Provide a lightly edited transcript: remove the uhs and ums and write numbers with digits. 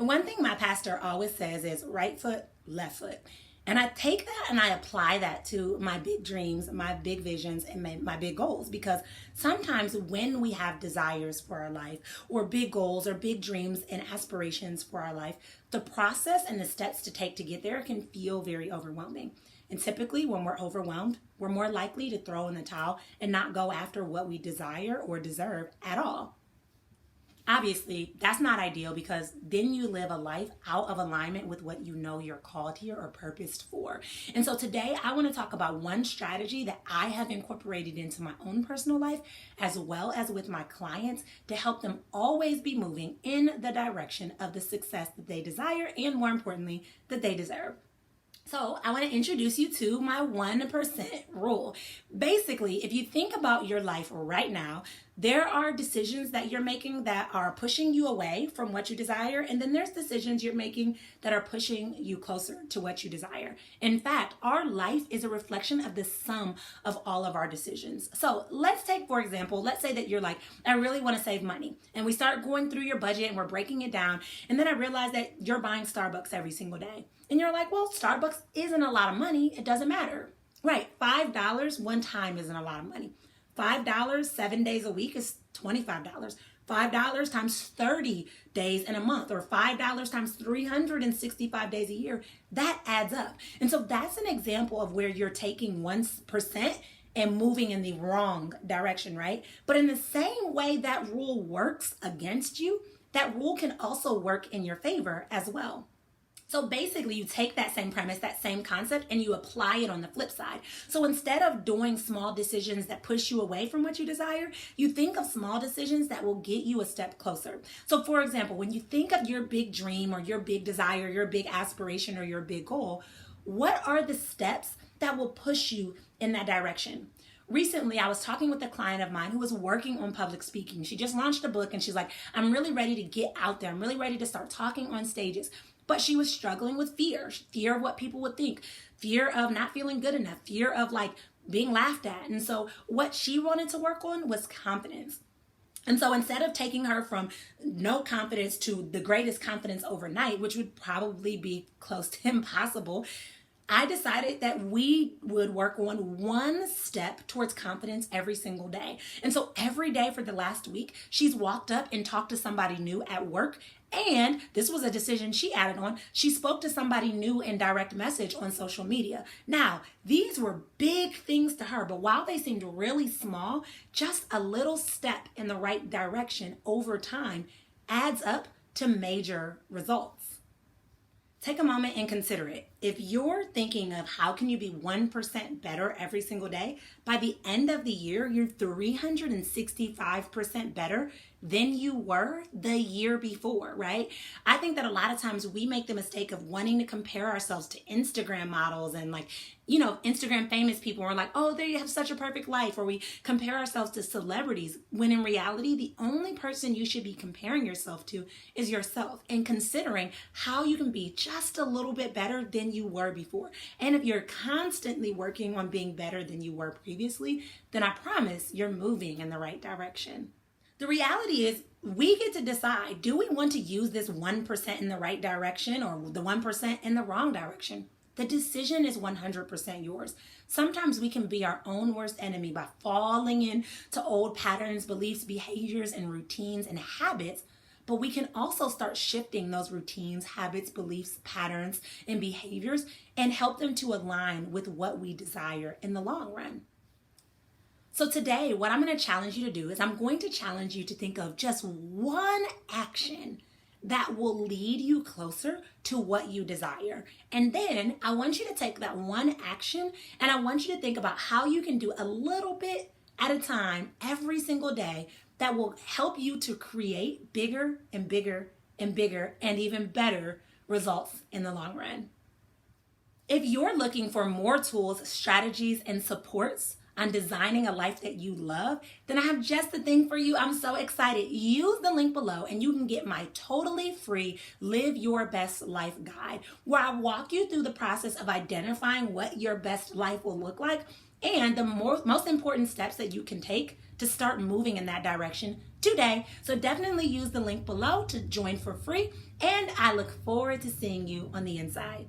One thing my pastor always says is right foot, left foot. And I take that and I apply that to my big dreams, my big visions, and my big goals. Because sometimes when we have desires for our life, or big goals, or big dreams and aspirations for our life, the process and the steps to take to get there can feel very overwhelming. And typically when we're overwhelmed, we're more likely to throw in the towel and not go after what we desire or deserve at all. Obviously, that's not ideal, because then you live a life out of alignment with what you know you're called here or purposed for. And so today I want to talk about one strategy that I have incorporated into my own personal life, as well as with my clients, to help them always be moving in the direction of the success that they desire, and more importantly, that they deserve. So I want to introduce you to my 1% rule. Basically, if you think about your life right now, there are decisions that you're making that are pushing you away from what you desire, and then there's decisions you're making that are pushing you closer to what you desire. In fact, our life is a reflection of the sum of all of our decisions. So let's take, for example, let's say that you're like, I really want to save money. And we start going through your budget and we're breaking it down. And then I realize that you're buying Starbucks every single day. And you're like, well, Starbucks isn't a lot of money. It doesn't matter. Right, $5 one time isn't a lot of money. $5 7 days a week is $25. $5 times 30 days in a month, or $5 times 365 days a year, that adds up. And so that's an example of where you're taking 1% and moving in the wrong direction, right? But in the same way that rule works against you, that rule can also work in your favor as well. So basically, you take that same premise, that same concept, and you apply it on the flip side. So instead of doing small decisions that push you away from what you desire, you think of small decisions that will get you a step closer. So for example, when you think of your big dream or your big desire, your big aspiration or your big goal, what are the steps that will push you in that direction? Recently, I was talking with a client of mine who was working on public speaking. She just launched a book and she's like, I'm really ready to get out there. I'm really ready to start talking on stages. But she was struggling with fear of what people would think, fear of not feeling good enough, fear of like being laughed at. And so what she wanted to work on was confidence. And so instead of taking her from no confidence to the greatest confidence overnight, which would probably be close to impossible, I decided that we would work on one step towards confidence every single day. And so every day for the last week, she's walked up and talked to somebody new at work. And this was a decision she added on. She spoke to somebody new in direct message on social media. Now, these were big things to her, but while they seemed really small, just a little step in the right direction over time adds up to major results. Take a moment and consider it. If you're thinking of how can you be 1% better every single day, by the end of the year, you're 365% better than you were the year before, right? I think that a lot of times we make the mistake of wanting to compare ourselves to Instagram models and Instagram famous people. We're like, oh, they have such a perfect life. Or we compare ourselves to celebrities, when in reality, the only person you should be comparing yourself to is yourself, and considering how you can be just a little bit better than you were before. And if you're constantly working on being better than you were previously, then I promise you're moving in the right direction. The reality is we get to decide, do we want to use this 1% in the right direction or the 1% in the wrong direction? The decision is 100% yours. Sometimes we can be our own worst enemy by falling into old patterns, beliefs, behaviors, and routines and habits. But we can also start shifting those routines, habits, beliefs, patterns, and behaviors and help them to align with what we desire in the long run. So today, what I'm going to challenge you to do is I'm going to challenge you to think of just one action that will lead you closer to what you desire. And then I want you to take that one action and I want you to think about how you can do a little bit at a time every single day that will help you to create bigger and bigger and bigger and even better results in the long run. If you're looking for more tools, strategies, and supports on designing a life that you love, then I have just the thing for you. I'm so excited. Use the link below and you can get my totally free Live Your Best Life guide, where I walk you through the process of identifying what your best life will look like and the most important steps that you can take to start moving in that direction today. So definitely use the link below to join for free. And I look forward to seeing you on the inside.